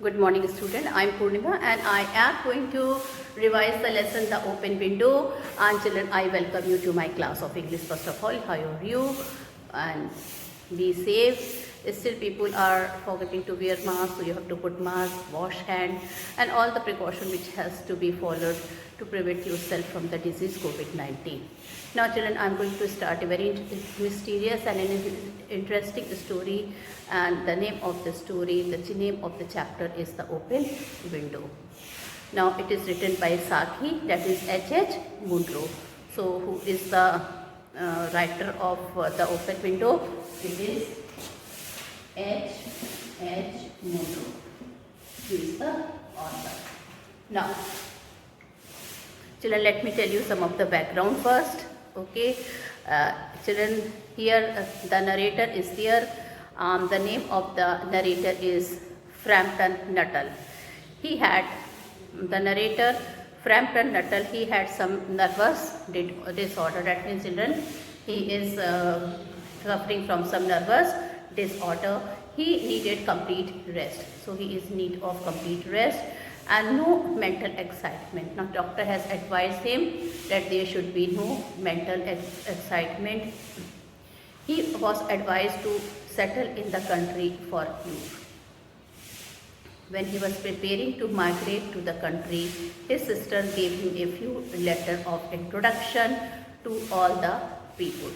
Good morning student, I am Purnima and I am going to revise the lesson The Open Window. And children, I welcome you to my class of English. First of all, how are you? And be safe. Still people are forgetting to wear mask, so you have to put mask, wash hand and all the precaution which has to be followed to prevent yourself from the disease COVID-19. Now children, I am going to start a very mysterious and interesting story, and the name of the story, the name of the chapter is The Open Window. Now it is written by Saki, that is H.H. Munro. So who is the writer of The Open Window? It is H.H. Munro. He is the author. Now children, let me tell you some of the background first. Okay, children, here the narrator is there. The name of the narrator is Frampton Nuttall. He had, the narrator Frampton Nuttall, he had some nervous disorder. That means children, he is suffering from some nervous disorder. He needed complete rest. So he is in need of complete rest and no mental excitement. Now doctor has advised him that there should be no mental excitement. He was advised to settle in the country for youth. When he was preparing to migrate to the country, his sister gave him a few letters of introduction to all the people.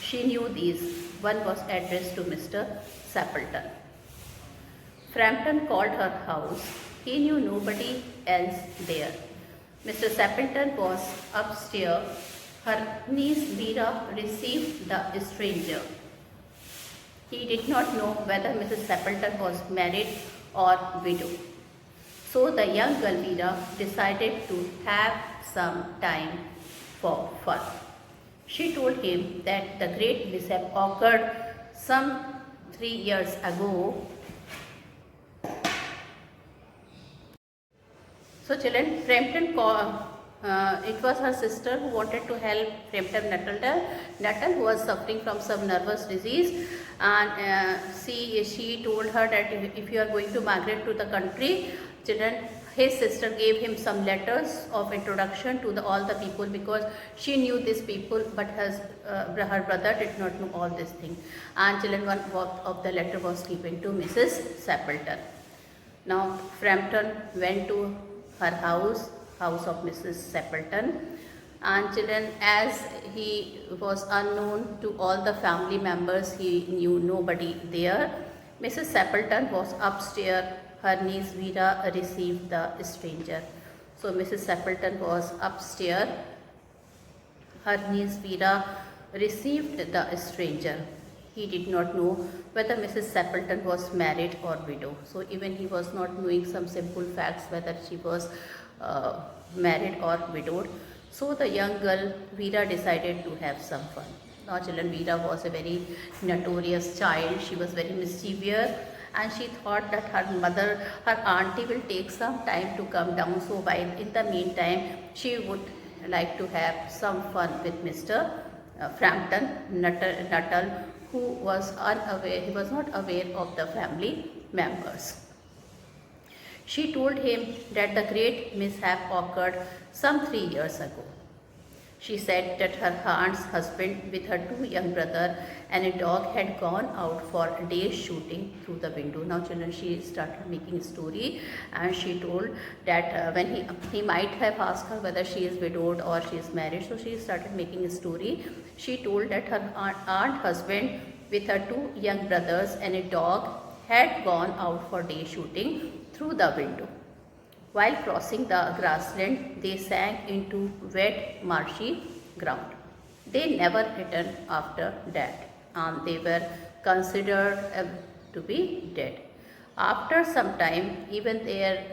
She knew these. One was addressed to Mr. Sappleton. Frampton called her house. He knew nobody else there. Mr. Sappleton was upstairs. Her niece Vera received the stranger. He did not know whether Mrs. Sappleton was married or widowed. So the young girl Vera decided to have some time for fun. She told him that the great mishap occurred some 3 years ago. So children, Frampton it was her sister who wanted to help Frampton Nuttall, who was suffering from some nervous disease, and she told her that if you are going to migrate to the country, children, his sister gave him some letters of introduction to all the people, because she knew these people, but her brother did not know all these things. And children, one of the letter was given to Mrs. Sappleton. Now Frampton went to her house of Mrs. Sappleton, and children, as he was unknown to all the family members, he knew nobody there. Mrs. Sappleton was upstairs. Her niece Vera received the stranger. So Mrs. Sappleton was upstairs. Her niece Vera received the stranger. He did not know whether Mrs. Sappleton was married or widowed. So even he was not knowing some simple facts whether she was married or widowed. So the young girl Vera decided to have some fun. Now children, Vera was a very notorious child. She was very mischievous, and she thought that her auntie will take some time to come down. So while in the meantime, she would like to have some fun with Mr. Frampton Nuttall, who was unaware, he was not aware of the family members. She told him that the great mishap occurred some 3 years ago. She said that her aunt's husband with her 2 young brothers and a dog had gone out for a day's shooting through the window. Now children, she started making a story, and she told that when he might have asked her whether she is widowed or she is married. So she started making a story. She told that her aunt husband with her 2 young brothers and a dog had gone out for day shooting through the window. While crossing the grassland, they sank into wet, marshy ground. They never returned after that, and they were considered to be dead. After some time, even their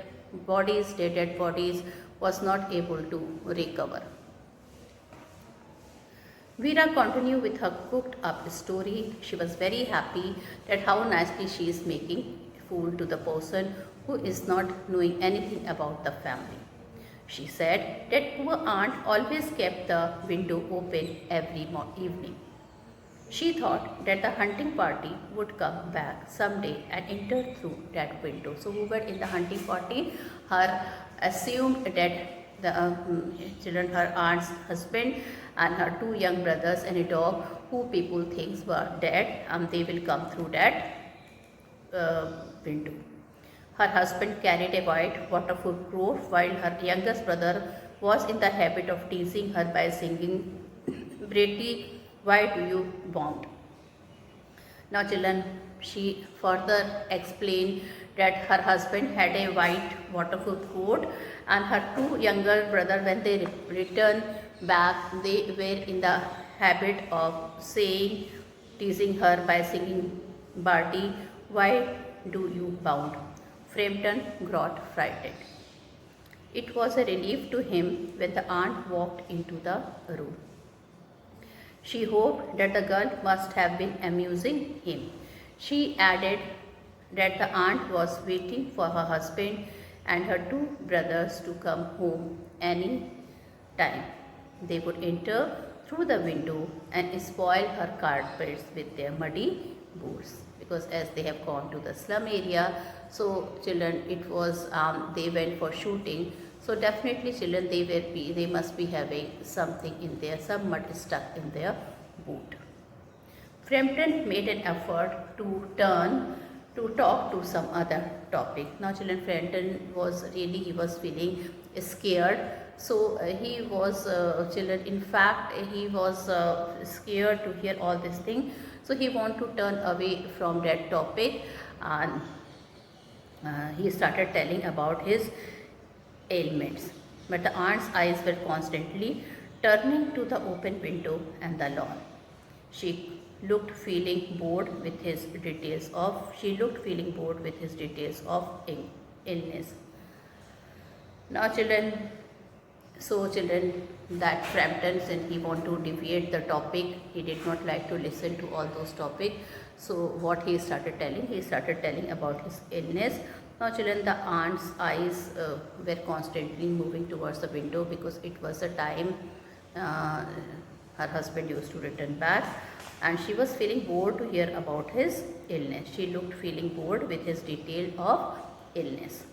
dead bodies, was not able to recover. Vera continued with her cooked up story. She was very happy that how nicely she is making fool to the person who is not knowing anything about the family. She said that poor aunt always kept the window open every evening. She thought that the hunting party would come back someday and enter through that window. So, who were in the hunting party? Her assumed that the children, her aunt's husband, and her two young brothers, and a dog who people thinks were dead, they will come through that window. Her husband carried a white waterproof coat while her youngest brother was in the habit of teasing her by singing, Bretty, why do you bound? Now children, she further explained that her husband had a white waterproof coat and her two younger brothers, when they returned back, they were in the habit of saying, teasing her by singing, Barty, why do you bound? Frampton got frightened. It was a relief to him when the aunt walked into the room. She hoped that the girl must have been amusing him. She added that the aunt was waiting for her husband and her two brothers to come home any time. They would enter through the window and spoil her carpets with their muddy boots, because as they have gone to the slum area, so children, it was they went for shooting, so definitely children, they must be having something in there, some mud stuck in their boot. Frampton made an effort to talk to some other topic. Now children, Frampton was really, he was feeling scared. So he was children, in fact he was scared to hear all this thing. So he wanted to turn away from that topic, and he started telling about his ailments. But the aunt's eyes were constantly turning to the open window and the lawn. She looked feeling bored with his details of illness. Now children, so children, that Frampton, since he wanted to deviate the topic, he did not like to listen to all those topics. So what he started telling about his illness. Now children, the aunt's eyes were constantly moving towards the window, because it was a time her husband used to return back, and she was feeling bored to hear about his illness. She looked feeling bored with his detail of illness.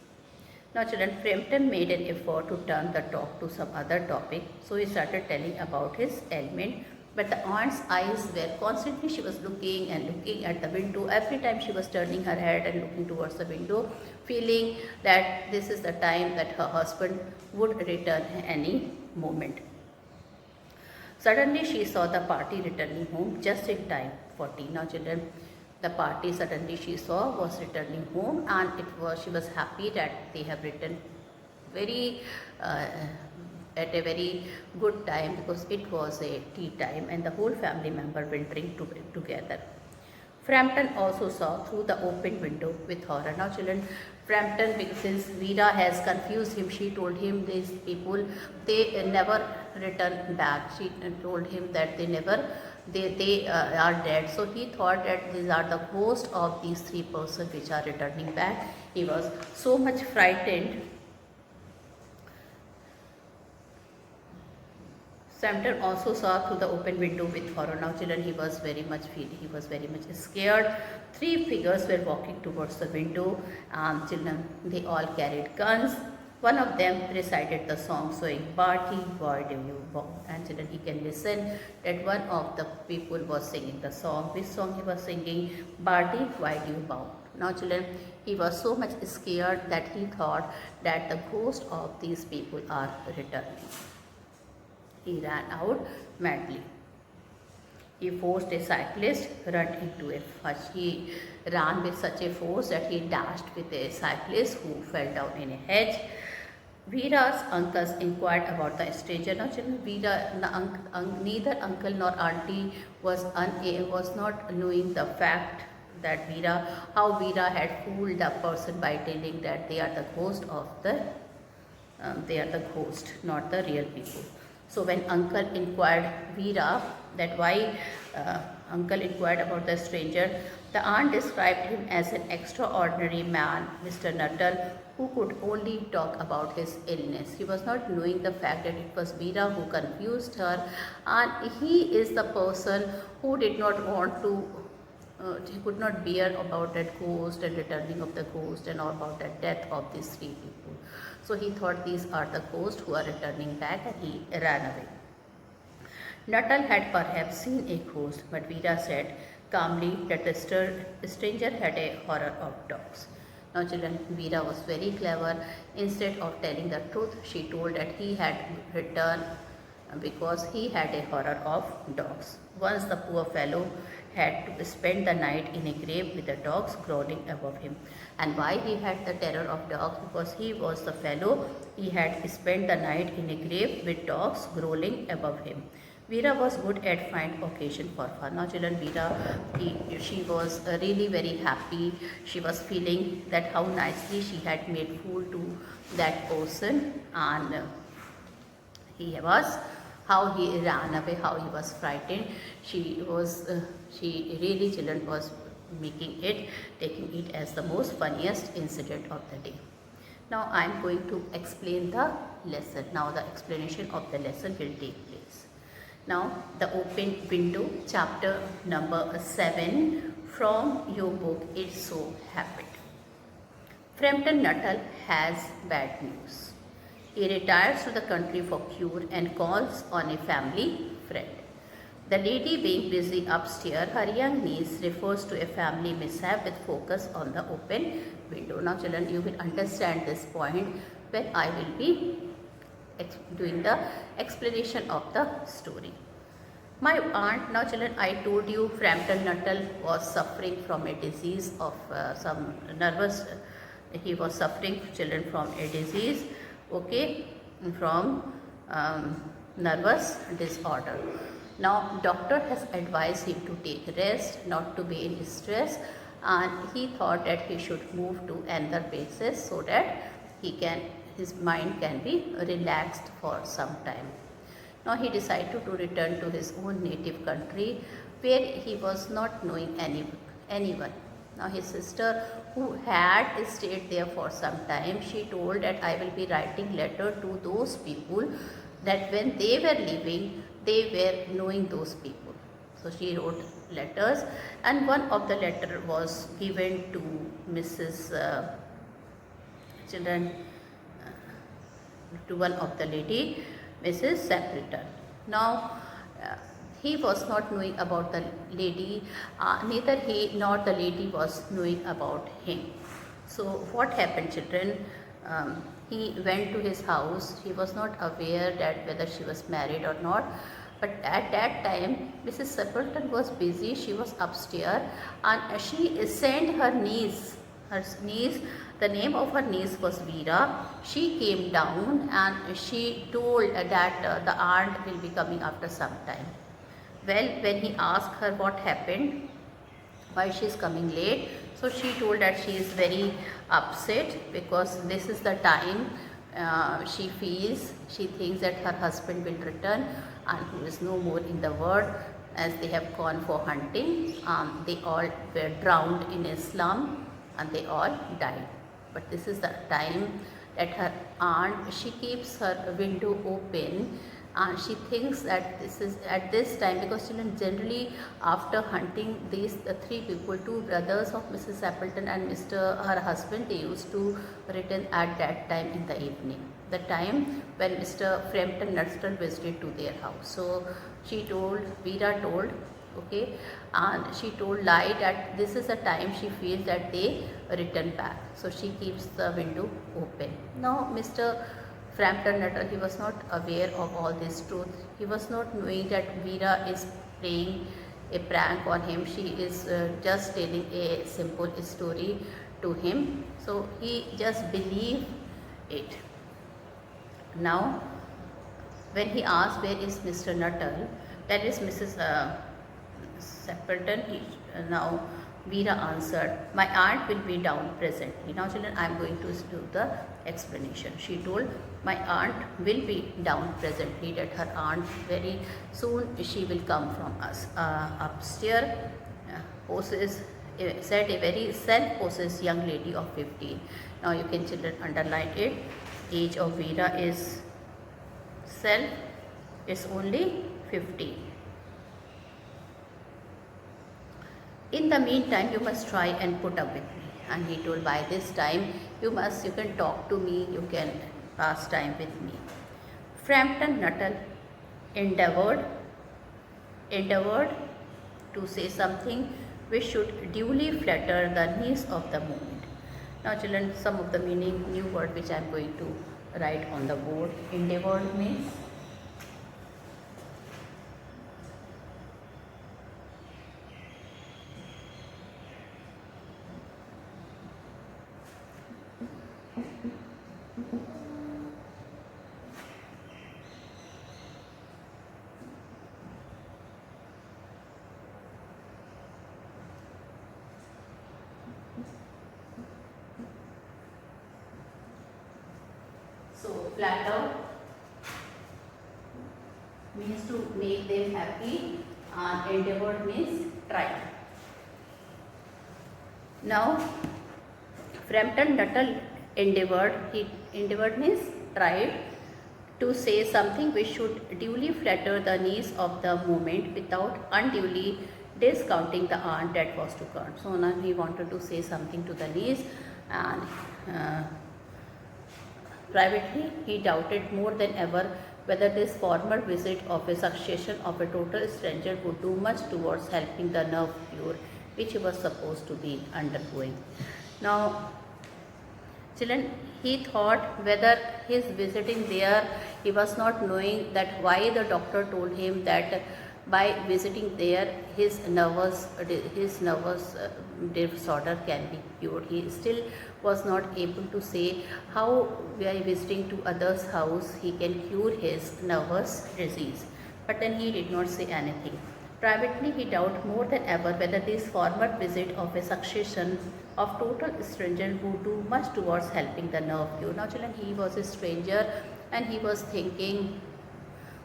Now children, Frampton made an effort to turn the talk to some other topic, so he started telling about his ailment. But the aunt's eyes were constantly, she was looking and looking at the window. Every time she was turning her head and looking towards the window, feeling that this is the time that her husband would return any moment. Suddenly she saw the party returning home just in time for tea. Now children, the party suddenly she saw was returning home, and she was happy that they have returned very at a very good time, because it was a tea time and the whole family member will drink together. Frampton also saw through the open window with horror. Now children, Frampton, since Vera has confused him, she told him these people, they never return back. She told him that they are dead. So he thought that these are the ghosts of these three persons which are returning back. He was so much frightened. Frampton also saw through the open window with horror. Now children, he was very much scared. Three figures were walking towards the window. Children, they all carried guns. One of them recited the song saying, Barty, why do you bound? And children, he can listen that one of the people was singing the song. Which song he was singing? Barty, why do you bound? Now children, he was so much scared that he thought that the ghost of these people are returning. He ran out madly. He forced a cyclist run into a fudge. He ran with such a force that he dashed with a cyclist who fell down in a hedge. Vera's uncles inquired about the stranger. Now children, neither uncle nor auntie was not knowing the fact that how Vera had fooled the person by telling that they are the ghost of they are the ghost, not the real people. So when uncle inquired Vera that why uncle inquired about the stranger, The aunt described him as an extraordinary man, Mr. Nuttall, who could only talk about his illness. He was not knowing the fact that it was Veera who confused her, and he is the person who did not want to, he could not bear about that ghost and returning of the ghost and all about the death of these three people. So he thought these are the ghosts who are returning back, and he ran away. Nuttall had perhaps seen a ghost, but Veera said calmly that the stranger had a horror of dogs. Now children, Veera was very clever. Instead of telling the truth, she told that he had returned because he had a horror of dogs. Once the poor fellow had to spend the night in a grave with the dogs growling above him. And why he had the terror of dogs? Because he was the fellow, he had spent the night in a grave with dogs growling above him. Veera was good at find occasion for fun. Now children, Veera, she was really very happy. She was feeling that how nicely she had made fool to that person, and he was, how he ran away, how he was frightened. She really, children, was taking it as the most funniest incident of the day. Now I am going to explain the lesson. Now the explanation of the lesson will take place. Now the open window, chapter number 7 from your book It So Happened. Frampton Nuttall has bad news. He retires to the country for cure and calls on a family friend. The lady being busy upstairs, her young niece refers to a family mishap with focus on the open window. Now children, you will understand this point when I will be doing the explanation of the story. My aunt, now children, I told you Frampton Nuttall was suffering from a disease of some nervous, he was suffering, children, from a disease, okay, from nervous disorder. Now doctor has advised him to take rest, not to be in stress, and he thought that he should move to another basis so that his mind can be relaxed for some time. Now he decided to return to his own native country where he was not knowing anyone. Now his sister, who had stayed there for some time, she told that I will be writing letter to those people that when they were leaving, they were knowing those people. So she wrote letters, and one of the letter was given to Mrs. To one of the lady, Mrs. Sappleton. Now he was not knowing about the lady, neither he nor the lady was knowing about him. So what happened, children? He went to his house. He was not aware that whether she was married or not. But at that time, Mrs. Sappleton was busy. She was upstairs, and she sent her niece. The name of her niece was Veera. She came down and she told that the aunt will be coming after some time. Well, when he asked her what happened, why she is coming late, so she told that she is very upset because this is the time she thinks that her husband will return and who is no more in the world, as they have gone for hunting. They all were drowned in a slum and they all died. But this is the time that her aunt, she keeps her window open, and she thinks that this is at this time, because children, generally after hunting these three people, two brothers of Mrs. Sappleton and her husband, they used to return at that time in the evening, the time when Mr. Frampton Nuttall visited to their house. So Veera told, okay, and she told lie that this is the time she feels that they return back. So she keeps the window open. Now Mr. Frampton Nuttall, he was not aware of all this truth. He was not knowing that Veera is playing a prank on him. She is just telling a simple story to him. So he just believed it. Now when he asked where is Mr. Nuttall, that is Mrs. Sappleton, now Veera answered, my aunt will be down presently. Now children, I am going to do the explanation. She told, my aunt will be down presently, that her aunt very soon she will come from us upstairs. Horses said a very self-possessed young lady of 15. Now you can children underline it. Age of Veera is self is only 15. In the meantime, you must try and put up with me. And he told, by this time you can talk to me, you can pass time with me. Frampton Nuttall endeavored to say something which should duly flatter the needs of the moment. Now children, some of the meaning, new word which I am going to write on the board. Endeavored means flatter means to make them happy, and endeavored means try. Now Frampton Nuttall endeavored means tried to say something which should duly flatter the needs of the moment without unduly discounting the art that was to come. So now he wanted to say something to the needs, and privately, he doubted more than ever whether this former visit of a succession of a total stranger would do much towards helping the nerve cure which he was supposed to be undergoing. Now, children, he thought whether his visiting there, he was not knowing that why the doctor told him that by visiting there his nervous disorder can be cured. He still was not able to say how by visiting to others' house he can cure his nervous disease. But then he did not say anything. Privately, he doubted more than ever whether this former visit of a succession of total strangers would do much towards helping the nerve cure. Now children, he was a stranger and he was thinking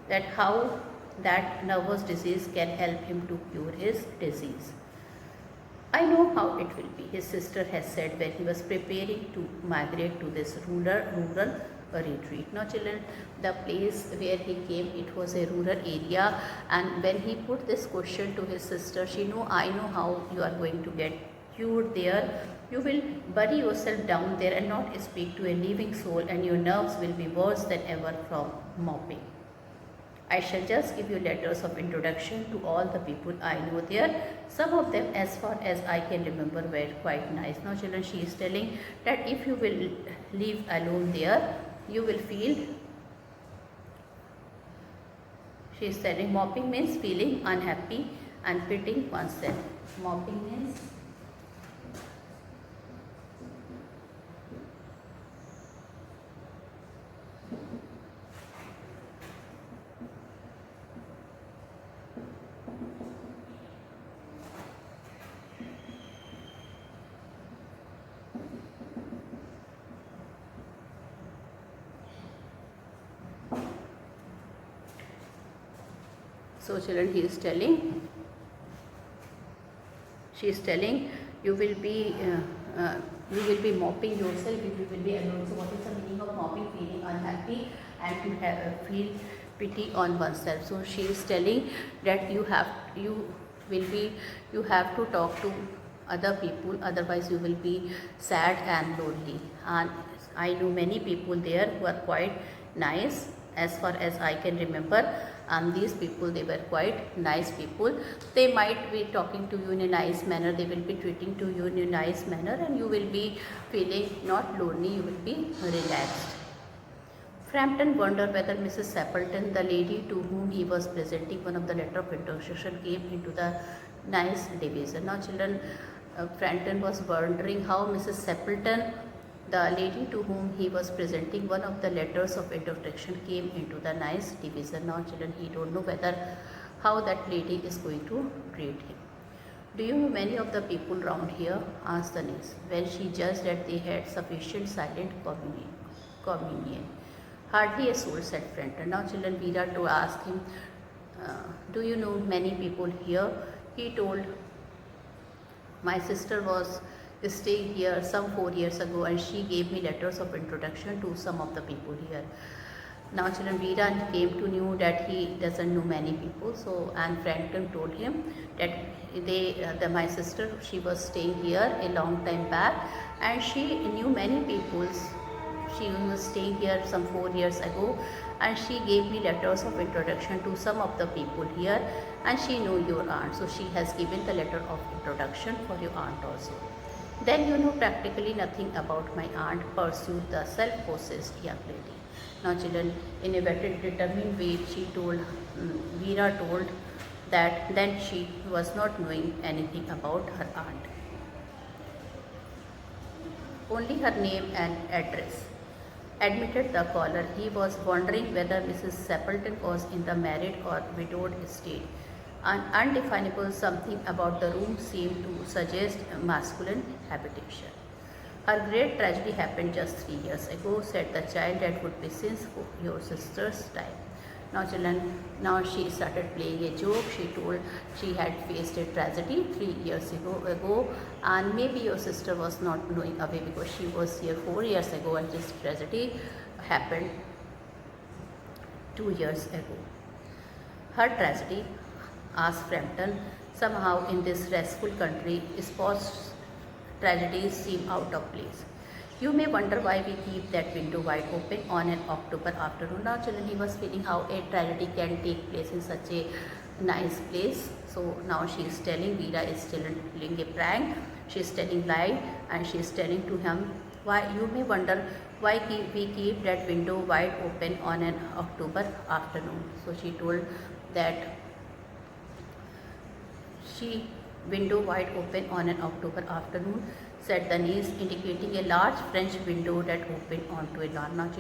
that how that nervous disease can help him to cure his disease. I know how it will be, his sister has said when he was preparing to migrate to this rural retreat. Now children, the place where he came, it was a rural area, and when he put this question to his sister, she know, I know how you are going to get cured there. You will bury yourself down there and not speak to a living soul, and your nerves will be worse than ever from mopping. I shall just give you letters of introduction to all the people I know there. Some of them, as far as I can remember, were quite nice. Now children, she is telling that if you will live alone there, you will feel, she is telling, mopping means feeling unhappy and pitying oneself. Mopping means so children, he is telling, she is telling, you will be mopping yourself if you will be alone. So what is the meaning of mopping? Feeling unhappy and to feel pity on oneself. So she is telling that you have to talk to other people, otherwise you will be sad and lonely. And I know many people there who are quite nice, as far as I can remember. And these people, they were quite nice people. They might be talking to you in a nice manner, they will be treating to you in a nice manner, and you will be feeling not lonely, you will be relaxed. Frampton wondered whether Mrs. Sappleton, the lady to whom he was presenting one of the letter of introduction, came into the nice division. Now children, Frampton was wondering how Mrs. Sappleton, the lady to whom he was presenting one of the letters of introduction, came into the nice division. Now children, he don't know whether how that lady is going to treat him. Do you know many of the people round here? Asked the niece, when she judged that they had sufficient silent communion. Hardly a soul, said Frampton. Now children, Veera to ask him, do you know many people here? He told, My sister was staying here some 4 years ago, and she gave me letters of introduction to some of the people here. Now children, Veera came to know that he doesn't know many people, so and Frampton told him that my sister, she was staying here a long time back, and she knew many people. She was staying here some 4 years ago, and she gave me letters of introduction to some of the people here, and she knew your aunt, so she has given the letter of introduction for your aunt also. Then you know practically nothing about my aunt, pursued the self-possessed young lady. Now children, in a very determined way, she told, Veera told that then she was not knowing anything about her aunt. Only her name and address. Admitted the caller, he was wondering whether Mrs. Stapleton was in the married or widowed state. An undefinable something about the room seemed to suggest masculine habitation. Her great tragedy happened just 3 years ago, said the child, that would be since your sister's time. Now children, now she started playing a joke. She told she had faced a tragedy 3 years ago, and maybe your sister was not knowing away because she was here 4 years ago, and this tragedy happened 2 years ago. Her tragedy, asked Frampton, somehow in this restful country, sports tragedies seem out of place. You may wonder why we keep that window wide open on an October afternoon. Now children, he was feeling how a tragedy can take place in such a nice place. So now she is telling, Veera is telling a prank. She is telling lie, and she is telling to him, why you may wonder why we keep that window wide open on an October afternoon. So she told that window wide open on an October afternoon, said the niece, indicating a large French window that opened onto a lawn. Now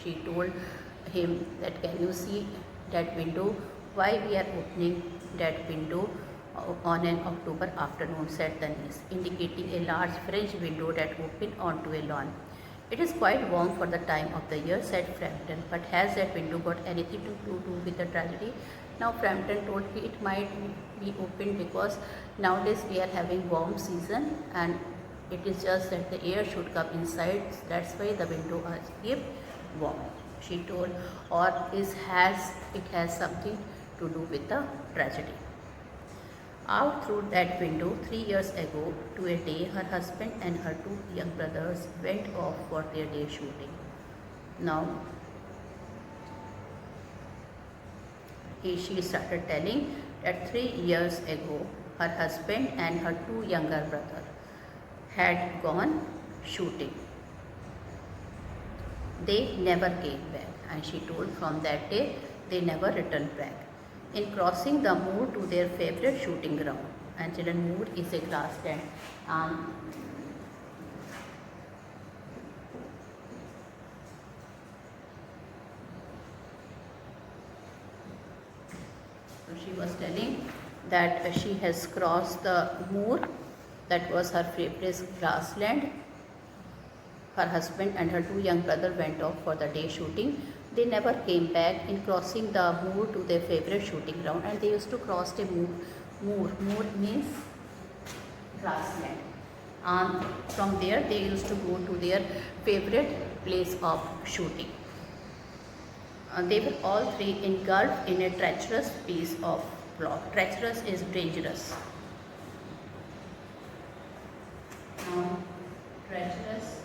she told him that, can you see that window? Why we are opening that window on an October afternoon, said the niece, indicating a large French window that opened onto a lawn. It is quite warm for the time of the year, said Frampton, but has that window got anything to do with the tragedy? Now Frampton told me it might be opened because nowadays we are having warm season, and it is just that the air should come inside, that's why the window is kept warm, she told, or it has something to do with the tragedy. Out through that window 3 years ago to a day, her husband and her 2 young brothers went off for their day shooting. Now she started telling that 3 years ago her husband and her 2 younger brothers had gone shooting. They never came back, and she told from that day they never returned back. In crossing the moor to their favorite shooting ground, and children, moor is a grassland, so she was telling that she has crossed the moor, that was her favorite grassland. Her husband and her 2 young brothers went off for the day shooting. They never came back. In crossing the moor to their favorite shooting ground, and they used to cross the moor. Moor means grassland. And from there they used to go to their favorite place of shooting. They were all 3 engulfed in a treacherous piece of rock. Treacherous is dangerous. Treacherous.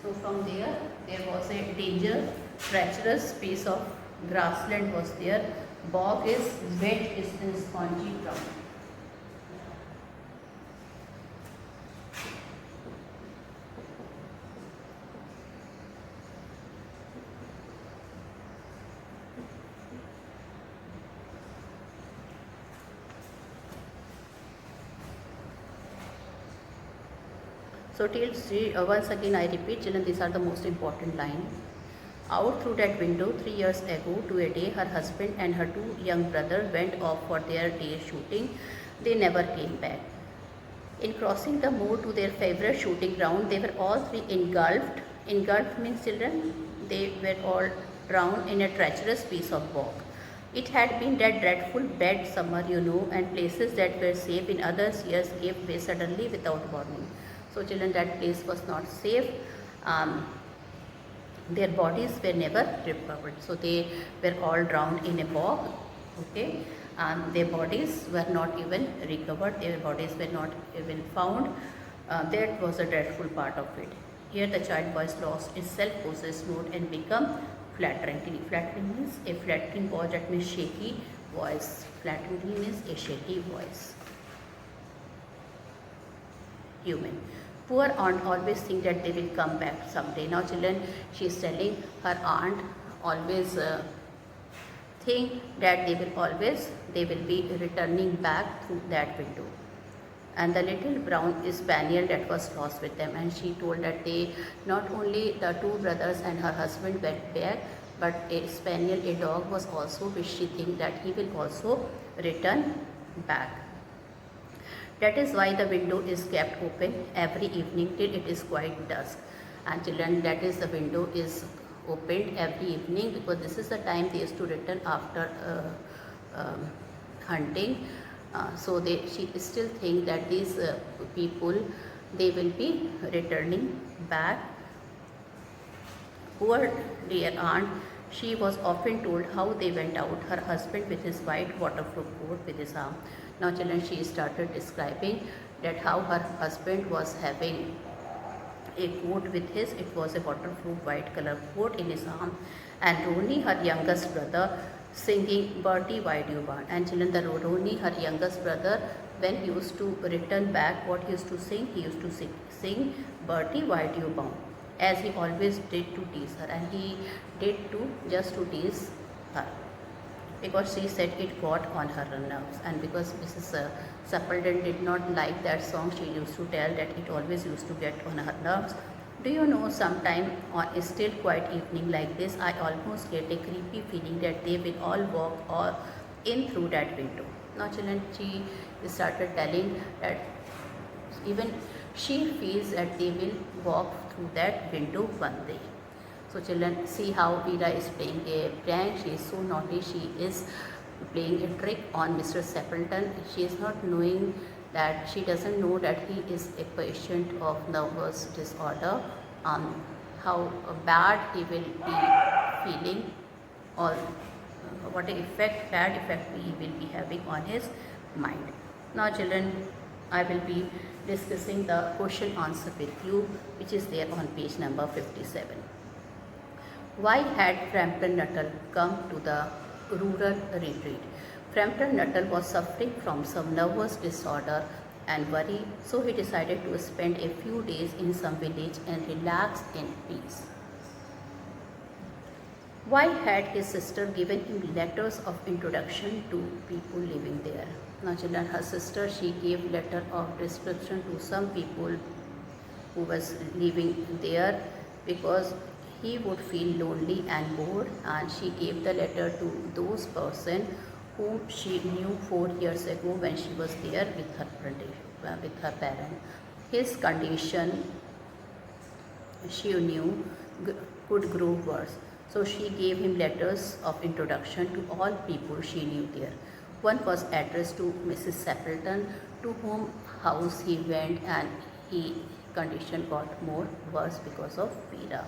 So from there was a treacherous piece of grassland was there. Bog is wet, is in spongy ground. So once again I repeat, children, these are the most important lines. Out through that window 3 years ago to a day, her husband and her 2 young brothers went off for their day shooting. They never came back. In crossing the moor to their favorite shooting ground, they were all 3 engulfed. Engulfed means, children, they were all drowned in a treacherous piece of bog. It had been that dreadful bad summer, and places that were safe in other years gave way suddenly without warning. So children, that place was not safe. Their bodies were never recovered. So they were all drowned in a bog, okay, and their bodies were not even recovered, their bodies were not even found. That was a dreadful part of it. Here the child voice lost its self-possessed note and become flattering. Flattering means a flattering voice, that means shaky voice. Flattering means a shaky voice. Human. Poor aunt always think that they will come back someday. Now children, she is telling her aunt always think that they will be returning back through that window. And the little brown spaniel that was lost with them, and she told that they, not only the two brothers and her husband went back, but a spaniel, a dog, was also, which she think that he will also return back. That is why the window is kept open every evening till it is quite dusk. And children, that is, the window is opened every evening because this is the time they used to return after hunting. So she still think that these people, they will be returning back. Poor dear aunt, she was often told how they went out, her husband with his white waterproof coat with his arm. Now children, she started describing that how her husband was having a coat with his, it was a waterproof white color coat in his arm, and Roni, her youngest brother, singing Bertie why do you want. And children, the Roni, her youngest brother, when he used to return back, what he used to sing? He used to sing Bertie why do you bound, as he always did to tease her, and he did just to tease her, because she said it got on her nerves. And because Mrs. Sappleton did not like that song, she used to tell that it always used to get on her nerves. Do you know, sometime on a still quiet evening like this, I almost get a creepy feeling that they will all walk in through that window. Now children, she started telling that even she feels that they will walk through that window one day. So children, see how Veera is playing a prank. She is so naughty. She is playing a trick on Mr. Sappleton. She is not knowing that, she doesn't know that he is a patient of nervous disorder, how bad he will be feeling, or what bad effect he will be having on his mind. Now children, I will be discussing the question answer with you, which is there on page number 57. Why had Frampton Nuttall come to the rural retreat? Frampton Nuttall was suffering from some nervous disorder and worry, so he decided to spend a few days in some village and relax in peace. Why had his sister given him letters of introduction to people living there? Now children, her sister, she gave letter of description to some people who was living there, because he would feel lonely and bored, and she gave the letter to those person whom she knew 4 years ago when she was there with her parent. His condition, she knew, could grow worse. So she gave him letters of introduction to all people she knew there. One was addressed to Mrs. Sappleton, to whom house he went, and his condition got more worse because of Veera.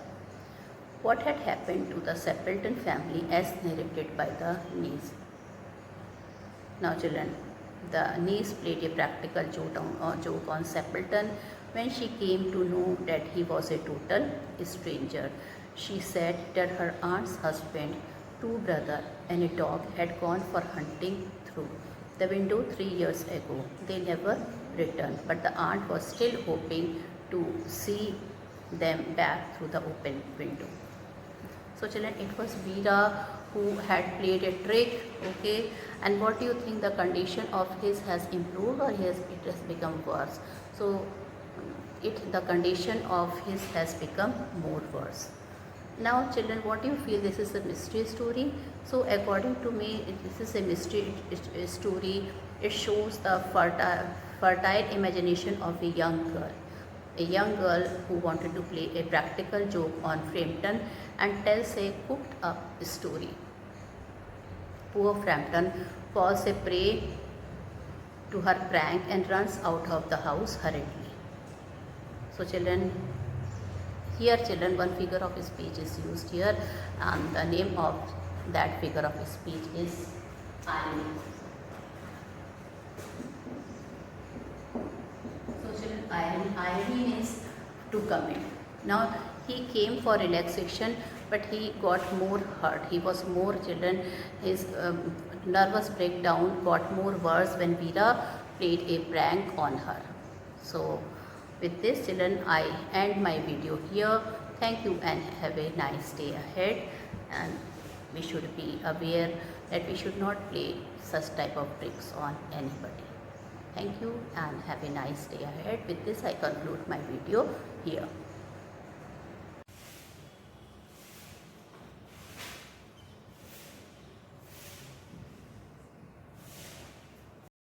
What had happened to the Sappleton family as narrated by the niece? Now children, the niece played a practical joke on Sappleton when she came to know that he was a total stranger. She said that her aunt's husband, 2 brothers and a dog had gone for hunting through the window 3 years ago. They never returned, but the aunt was still hoping to see them back through the open window. So children, it was Veera who had played a trick, okay, and what do you think, the condition of his has improved or it has become worse? So the condition of his has become more worse. Now children, what do you feel? This is a mystery story. So according to me, this is a mystery story. It shows the fertile imagination of a young girl. a young girl who wanted to play a practical joke on Frampton and tells a cooked up story. Poor Frampton falls a prey to her prank and runs out of the house hurriedly. So children, one figure of speech is used here, and the name of that figure of speech is irony. So children, irony means to commit. Now he came for relaxation, but he got more hurt. He was more, children, his nervous breakdown got more worse when Veera played a prank on her. So with this, children, I end my video here. Thank you and have a nice day ahead. And we should be aware that we should not play such type of tricks on anybody. Thank you and have a nice day ahead. With this, I conclude my video here.